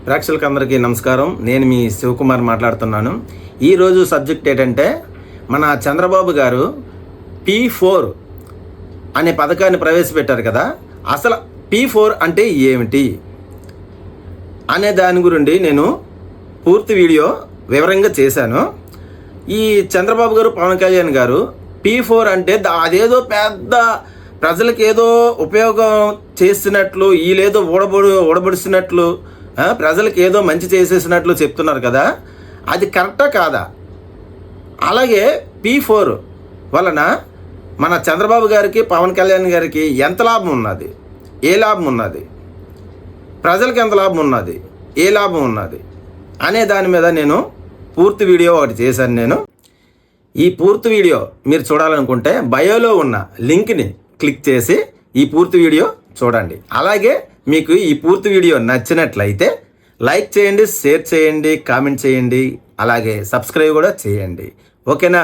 ప్రేక్షకులకు అందరికీ నమస్కారం. నేను మీ శివకుమార్ మాట్లాడుతున్నాను. ఈరోజు సబ్జెక్ట్ ఏంటంటే, మన చంద్రబాబు గారు P4 అనే పథకాన్ని ప్రవేశపెట్టారు కదా. అసలు P4 అంటే ఏమిటి అనే దాని గురించి నేను పూర్తి వీడియో వివరంగా చేశాను. ఈ చంద్రబాబు గారు, పవన్ కళ్యాణ్ గారు P4 అంటే అదేదో పెద్ద ప్రజలకు ఏదో ఉపయోగం చేస్తున్నట్లు, వీళ్ళేదో ఊడబడిస్తున్నట్లు, ప్రజలకు ఏదో మంచి చేసేసినట్లు చెప్తున్నారు కదా. అది కరెక్టా కాదా? అలాగే P4 వలన మన చంద్రబాబు గారికి, పవన్ కళ్యాణ్ గారికి ఎంత లాభం ఉన్నది, ఏ లాభం ఉన్నది, ప్రజలకు ఎంత లాభం ఉన్నది, ఏ లాభం ఉన్నది అనే దాని మీద నేను పూర్తి వీడియో ఒకటి చేశాను. నేను ఈ పూర్తి వీడియో మీరు చూడాలనుకుంటే బయోలో ఉన్న లింక్ని క్లిక్ చేసి ఈ పూర్తి వీడియో చూడండి. అలాగే మీకు ఈ పూర్తి వీడియో నచ్చినట్లయితే లైక్ చేయండి, షేర్ చేయండి, కామెంట్ చేయండి, అలాగే సబ్స్క్రైబ్ కూడా చేయండి. ఓకేనా?